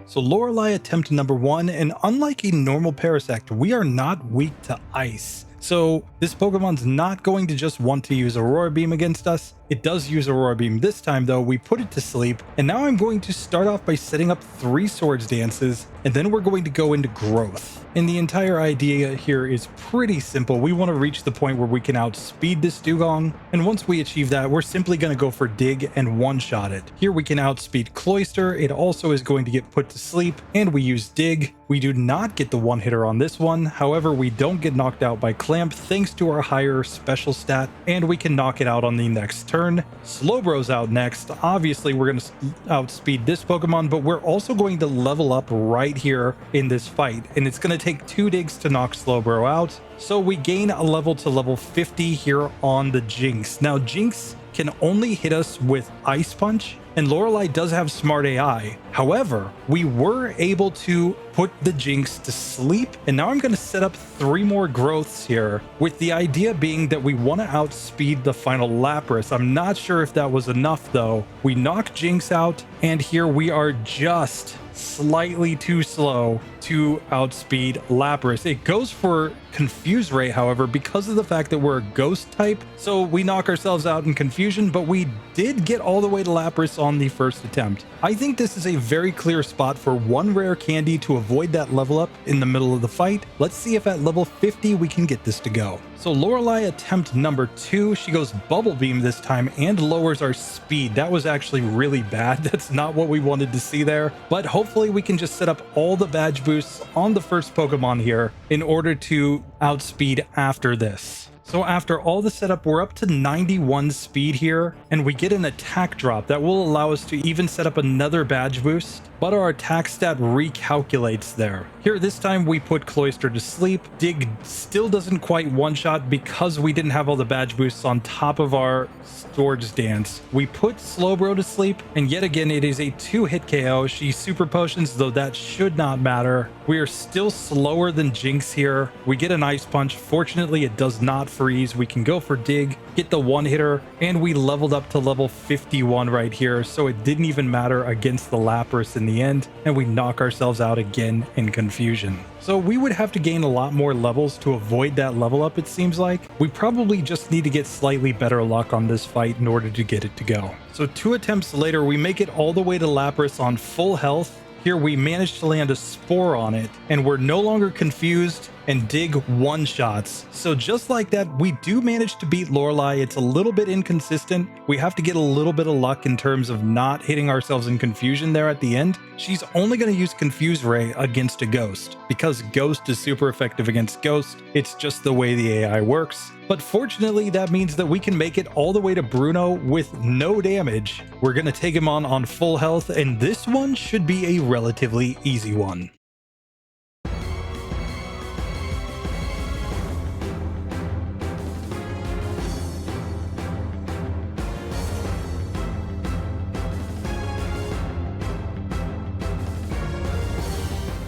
[SPEAKER 1] So Lorelei attempt number 1, and unlike a normal Parasect, we are not weak to ice. So this Pokemon's not going to just want to use Aurora Beam against us. It does use Aurora Beam this time though. We put it to sleep, and now I'm going to start off by setting up 3 Swords Dances, and then we're going to go into Growth. And the entire idea here is pretty simple. We want to reach the point where we can outspeed this Dugong, and once we achieve that, we're simply going to go for Dig and one-shot it. Here we can outspeed Cloyster. It also is going to get put to sleep, and we use Dig. We do not get the one-hitter on this one. However, we don't get knocked out by Clamp thanks to our higher special stat, and we can knock it out on the next turn. Slowbro's out next. Obviously, we're going to outspeed this Pokemon, but we're also going to level up right here in this fight, and it's going to take 2 digs to knock Slowbro out. So we gain a level to level 50 here on the Jinx. Now, Jinx can only hit us with Ice Punch, and Lorelei does have Smart AI. However, we were able to put the Jinx to sleep, and now I'm going to set up 3 more growths here, with the idea being that we want to outspeed the final Lapras. I'm not sure if that was enough though. We knock Jinx out, and here we are just slightly too slow to outspeed Lapras. It goes for Confuse Ray, however, because of the fact that we're a Ghost type, so we knock ourselves out in Confusion, but we did get all the way to Lapras on the first attempt. I think this is a very clear spot for 1 rare candy to avoid that level up in the middle of the fight. Let's see if at level 50 we can get this to go. So Lorelei attempt number 2, she goes Bubble Beam this time and lowers our speed. That was actually really bad. That's not what we wanted to see there, but hopefully we can just set up all the badge boosts on the first Pokemon here in order to outspeed after this. So after all the setup, we're up to 91 speed here, and we get an attack drop that will allow us to even set up another badge boost, but our attack stat recalculates there. Here this time we put Cloyster to sleep. Dig still doesn't quite one-shot because we didn't have all the badge boosts on top of our Swords Dance. We put Slowbro to sleep, and yet again it is a 2-hit KO. She super potions, though that should not matter. We are still slower than Jinx here. We get an Ice Punch. Fortunately, it does not freeze. We can go for Dig, get the one-hitter, and we leveled up to level 51 right here, so it didn't even matter against the Lapras in the end, and we knock ourselves out again in Confusion. So we would have to gain a lot more levels to avoid that level up, it seems like. We probably just need to get slightly better luck on this fight in order to get it to go. So 2 attempts later, we make it all the way to Lapras on full health. Here we managed to land a Spore on it, and we're no longer confused, and Dig one-shots. So just like that, we do manage to beat Lorelei. It's a little bit inconsistent. We have to get a little bit of luck in terms of not hitting ourselves in Confusion there at the end. She's only going to use Confuse Ray against a Ghost, because Ghost is super effective against Ghost. It's just the way the AI works. But fortunately, that means that we can make it all the way to Bruno with no damage. We're going to take him on full health, and this one should be a relatively easy one.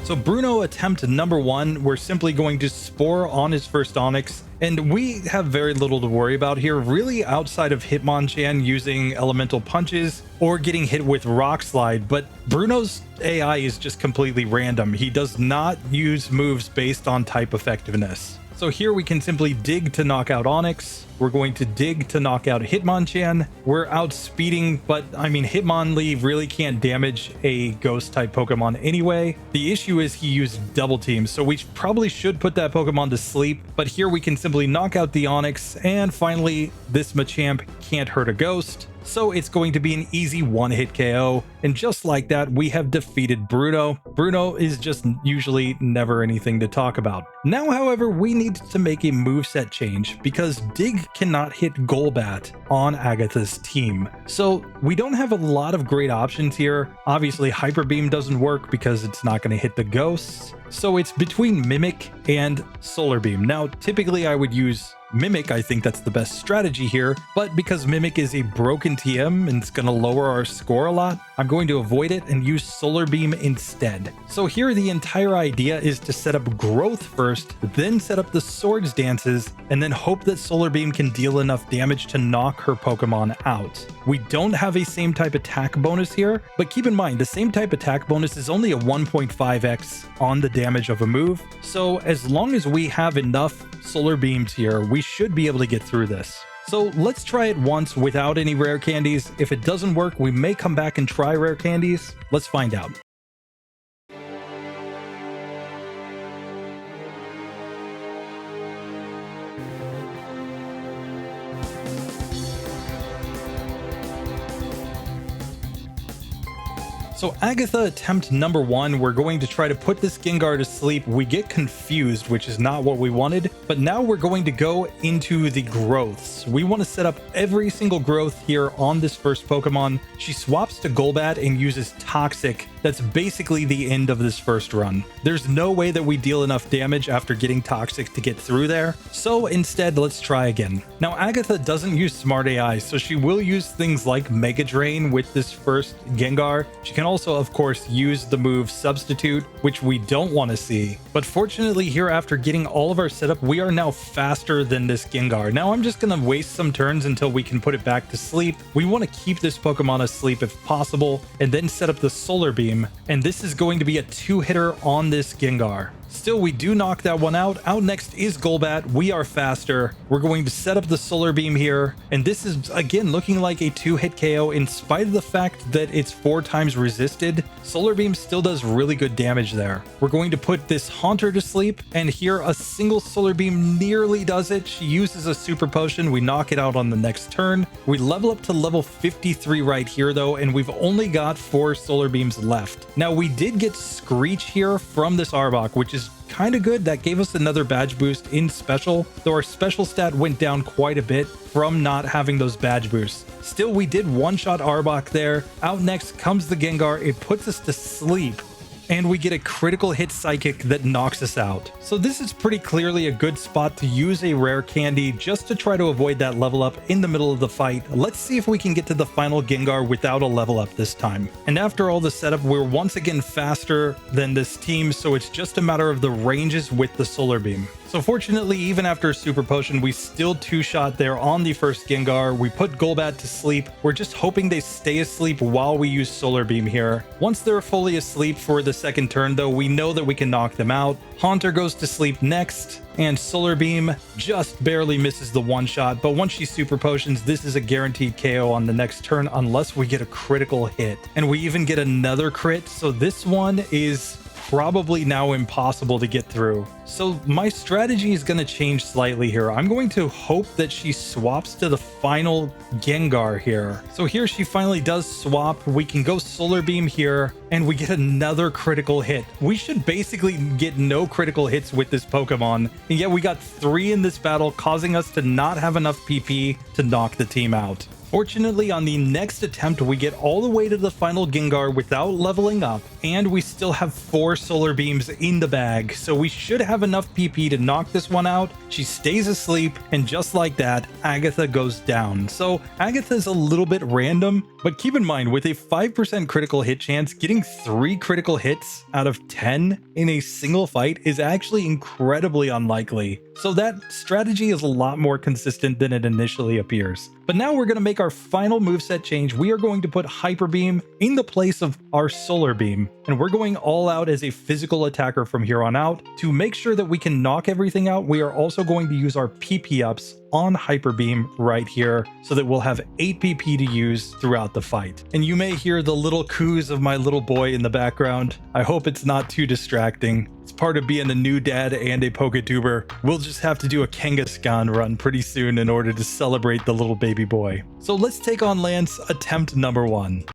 [SPEAKER 1] So Bruno attempt number 1, we're simply going to Spore on his first Onix, and we have very little to worry about here, really, outside of Hitmonchan using elemental punches or getting hit with Rock Slide. But Bruno's AI is just completely random. He does not use moves based on type effectiveness. So here we can simply Dig to knock out Onix. We're going to Dig to knock out Hitmonchan. We're outspeeding, but I mean, Hitmonlee really can't damage a Ghost-type Pokemon anyway. The issue is he used Double Team, so we probably should put that Pokemon to sleep. But here we can simply knock out the Onix, and finally, this Machamp can't hurt a Ghost. so it's going to be an easy one-hit KO, and just like that, we have defeated Bruno. Bruno is just usually never anything to talk about. Now, however, we need to make a moveset change because Dig cannot hit Golbat on Agatha's team. So we don't have a lot of great options here. Obviously, Hyper Beam doesn't work because it's not going to hit the ghosts. So it's between Mimic and Solar Beam. Now, typically I would use Mimic. I think that's the best strategy here, but because Mimic is a broken TM and it's going to lower our score a lot, I'm going to avoid it and use Solar Beam instead. So here the entire idea is to set up Growth first, then set up the Swords Dances, and then hope that Solar Beam can deal enough damage to knock her Pokemon out. We don't have a same type attack bonus here, but keep in mind the same type attack bonus is only a 1.5x on the damage of a move, so as long as we have enough Solar Beams here, we should be able to get through this. So let's try it once without any rare candies. If it doesn't work, we may come back and try rare candies. Let's find out. So Agatha attempt number 1, we're going to try to put this Gengar to sleep. We get confused, which is not what we wanted, but now we're going to go into the growths. We want to set up every single growth here on this first Pokemon. She swaps to Golbat and uses Toxic. That's basically the end of this first run. There's no way that we deal enough damage after getting Toxic to get through there, so instead let's try again. Now Agatha doesn't use Smart AI, so she will use things like Mega Drain with this first Gengar. She can also, of course, use the move Substitute, which we don't want to see. But fortunately here, after getting all of our setup, we are now faster than this Gengar. Now I'm just going to waste some turns until we can put it back to sleep. We want to keep this Pokemon asleep if possible, and then set up the Solar Beam, and this is going to be a 2-hitter on this Gengar. Still, we do knock that one out. Out next is Golbat. We are faster. We're going to set up the Solar Beam here, and this is again looking like a 2-hit KO in spite of the fact that it's 4 times resisted. Solar Beam still does really good damage there. We're going to put this Haunter to sleep, and here a single Solar Beam nearly does it. She uses a Super Potion. We knock it out on the next turn. We level up to level 53 right here though, and we've only got 4 Solar Beams left. Now we did get Screech here from this Arbok, which is kind of good. That gave us another badge boost in special, though our special stat went down quite a bit from not having those badge boosts. Still, we did one-shot Arbok there. Out next comes the Gengar. It puts us to sleep, and we get a critical hit Psychic that knocks us out. So this is pretty clearly a good spot to use a rare candy just to try to avoid that level up in the middle of the fight. Let's see if we can get to the final Gengar without a level up this time. And after all the setup, we're once again faster than this team, so it's just a matter of the ranges with the Solar Beam. So fortunately, even after a Super Potion, we still 2-shot there on the first Gengar. We put Golbat to sleep. We're just hoping they stay asleep while we use Solar Beam here. Once they're fully asleep for the second turn though, we know that we can knock them out. Haunter goes to sleep next, and Solar Beam just barely misses the one-shot, but once she Super Potions, this is a guaranteed KO on the next turn unless we get a critical hit. And we even get another crit, so this one is probably now impossible to get through. So my strategy is going to change slightly here. I'm going to hope that she swaps to the final Gengar here. So here she finally does swap. We can go Solar Beam here, and we get another critical hit. We should basically get no critical hits with this Pokemon, and yet we got 3 in this battle, causing us to not have enough PP to knock the team out. Fortunately, on the next attempt, we get all the way to the final Gengar without leveling up, and we still have 4 Solar Beams in the bag, so we should have enough PP to knock this one out. She stays asleep, and just like that, Agatha goes down. So Agatha's a little bit random, but keep in mind, with a 5% critical hit chance, getting 3 critical hits out of 10 in a single fight is actually incredibly unlikely. So that strategy is a lot more consistent than it initially appears. But now we're going to make our final moveset change. We are going to put Hyper Beam in the place of our Solar Beam. and we're going all out as a physical attacker from here on out. To make sure that we can knock everything out, we are also going to use our PP ups on Hyper Beam right here so that we'll have 8 PP to use throughout the fight. And you may hear the little coos of my little boy in the background. I hope it's not too distracting. It's part of being a new dad and a PokeTuber. We'll just have to do a Kangaskhan run pretty soon in order to celebrate the little baby boy. So let's take on Lance, attempt number 1.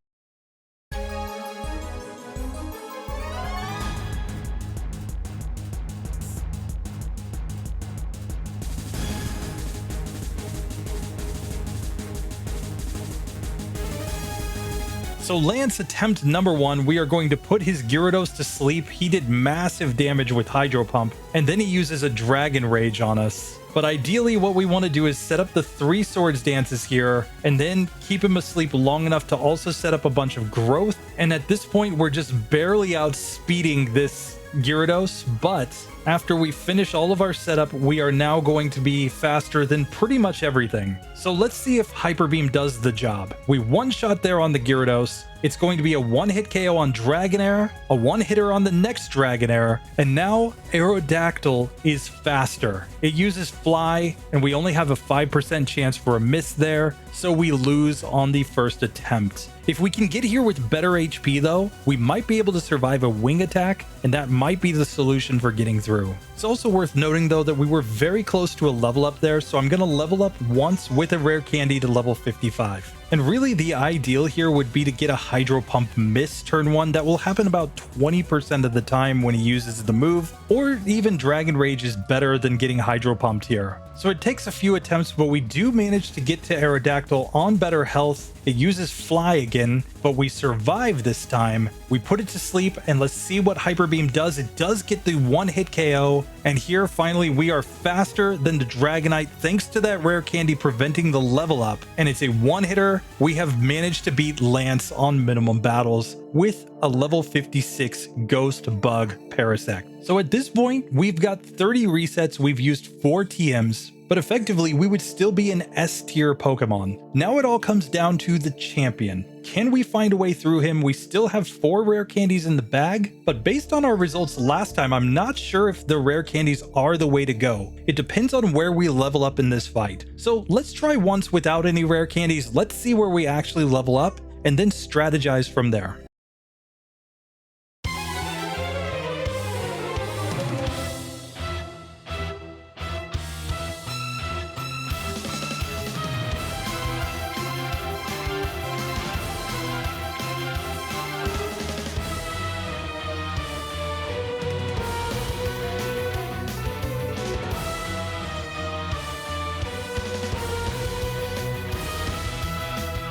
[SPEAKER 1] So Lance, attempt number 1, we are going to put his Gyarados to sleep. He did massive damage with Hydro Pump, and then he uses a Dragon Rage on us. But ideally what we want to do is set up the 3 Swords Dances here, and then keep him asleep long enough to also set up a bunch of growth. And at this point, we're just barely outspeeding this Gyarados, but after we finish all of our setup, we are now going to be faster than pretty much everything. So let's see if Hyper Beam does the job. We one-shot there on the Gyarados. It's going to be a 1-hit KO on Dragonair, a 1-hitter on the next Dragonair, and now Aerodactyl is faster. It uses Fly, and we only have a 5% chance for a miss there, so we lose on the first attempt. If we can get here with better HP though, we might be able to survive a wing attack, and that might be the solution for getting through. It's also worth noting though that we were very close to a level up there, so I'm going to level up once with a rare candy to level 55. And really the ideal here would be to get a Hydro Pump miss turn 1 that will happen about 20% of the time when he uses the move, or even Dragon Rage is better than getting Hydro Pumped here. So it takes a few attempts, but we do manage to get to Aerodactyl on better health. It uses Fly again, but we survive this time. We put it to sleep, and let's see what Hyper Beam does. It does get the 1-hit KO, and here finally we are faster than the Dragonite thanks to that rare candy preventing the level up, and it's a 1-hitter. We have managed to beat Lance on minimum battles with a level 56 Ghost-type Parasect. So at this point, we've got 30 resets, we've used 4 TMs, but effectively we would still be an S tier Pokemon. Now it all comes down to the champion. Can we find a way through him? We still have 4 rare candies in the bag, but based on our results last time, I'm not sure if the rare candies are the way to go. It depends on where we level up in this fight. So let's try once without any rare candies. Let's see where we actually level up and then strategize from there.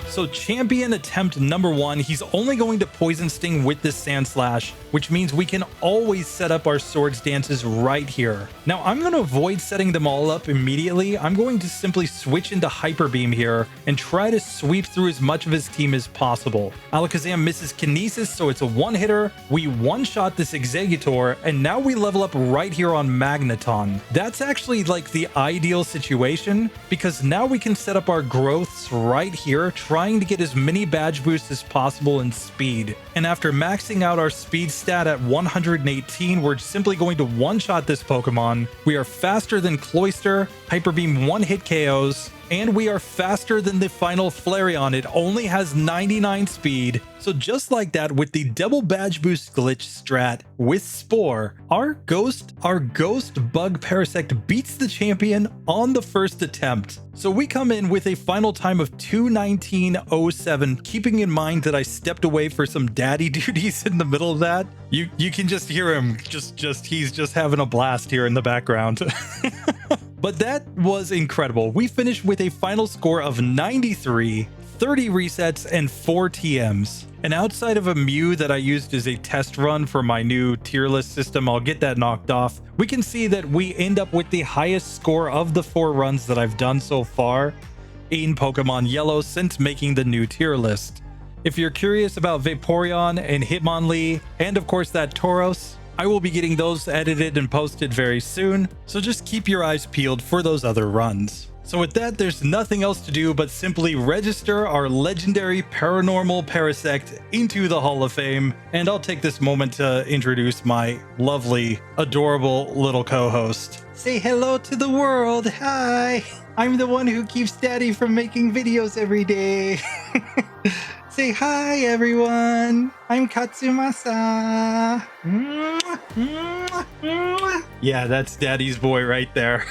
[SPEAKER 1] So champion attempt number 1, he's only going to Poison Sting with this Sand Slash, which means we can always set up our Swords Dances right here. Now I'm going to avoid setting them all up immediately. I'm going to simply switch into Hyper Beam here and try to sweep through as much of his team as possible. Alakazam misses Kinesis, so it's a 1-hitter. We one-shot this Exeggutor, and now we level up right here on Magneton. That's actually like the ideal situation, because now we can set up our growths right here, trying to get as many badge boosts as possible in speed. And after maxing out our speed stat at 118, we're simply going to one-shot this Pokemon. We are faster than Cloyster, Hyper Beam 1-hit KOs, and we are faster than the final Flareon. It only has 99 speed. So just like that, with the double badge boost glitch strat with Spore, our Ghost Bug Parasect beats the champion on the first attempt. So we come in with a final time of 2:19:07, keeping in mind that I stepped away for some daddy duties in the middle of that. You can just hear him, he's just having a blast here in the background. But that was incredible. We finished with a final score of 93, 30 resets, and 4 TMs. And outside of a Mew that I used as a test run for my new tier list system, I'll get that knocked off. We can see that we end up with the highest score of the 4 runs that I've done so far in Pokemon Yellow since making the new tier list. If you're curious about Vaporeon and Hitmonlee, and of course that Tauros, I will be getting those edited and posted very soon, so just keep your eyes peeled for those other runs. So with that, there's nothing else to do but simply register our legendary paranormal Parasect into the Hall of Fame. And I'll take this moment to introduce my lovely, adorable little co-host. Say hello to the world. Hi. I'm the one who keeps Daddy from making videos every day. Say hi, everyone. I'm Katsumasa. Yeah, that's Daddy's boy right there.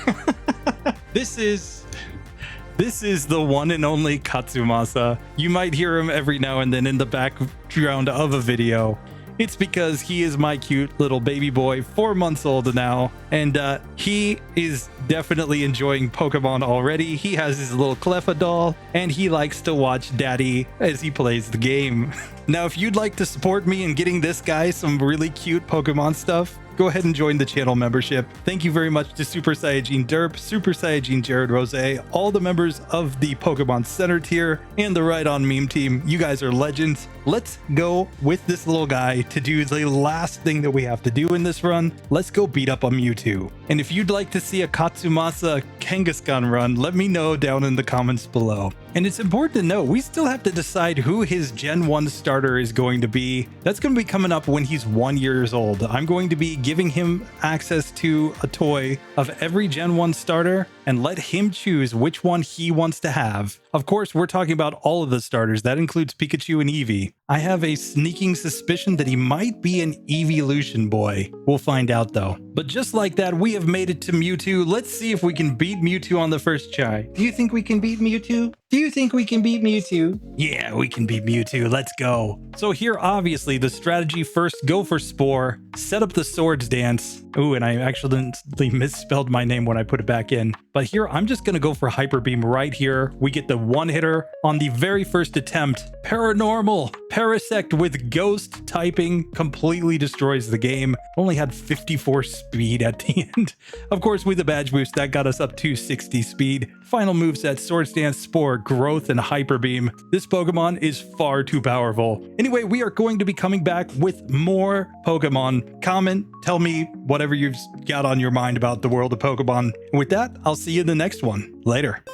[SPEAKER 1] This is the one and only Katsumasa. You might hear him every now and then in the background of a video. It's because he is my cute little baby boy, 4 months old now, and he is definitely enjoying Pokemon already. He has his little Cleffa doll, and he likes to watch Daddy as he plays the game. Now, if you'd like to support me in getting this guy some really cute Pokemon stuff, go ahead and join the channel membership. Thank you very much to Super Saiyajin Derp, Super Saiyajin Jared Rose, all the members of the Pokemon Center tier, and the Right On Meme team. You guys are legends. Let's go with this little guy to do the last thing that we have to do in this run. Let's go beat up a Mewtwo. And if you'd like to see a Katsumasa Kangaskhan run, let me know down in the comments below. And it's important to note, we still have to decide who his Gen 1 starter is going to be. That's going to be coming up when he's 1 year old. I'm going to be giving him access to a toy of every Gen 1 starter and let him choose which one he wants to have. Of course, we're talking about all of the starters. That includes Pikachu and Eevee. I have a sneaking suspicion that he might be an Eeveelution boy. We'll find out though. But just like that, we have made it to Mewtwo. Let's see if we can beat Mewtwo on the first try. Do you think we can beat Mewtwo? Do you think we can beat Mewtwo? Yeah, we can beat Mewtwo. Let's go. So here, obviously, the strategy first, go for Spore, set up the Swords Dance. Ooh, and I accidentally misspelled my name when I put it back in. But here, I'm just going to go for Hyper Beam right here. We get the one hitter on the very first attempt. Paranormal Parasect with Ghost typing completely destroys the game. Only had 54 speed at the end. Of course, with the badge boost, that got us up to 60 speed. Final moveset, Swords Dance, Spore, Growth, and Hyper Beam. This Pokemon is far too powerful. Anyway, we are going to be coming back with more Pokemon. Comment, tell me whatever you've got on your mind about the world of Pokemon. And with that, I'll see you in the next one. Later.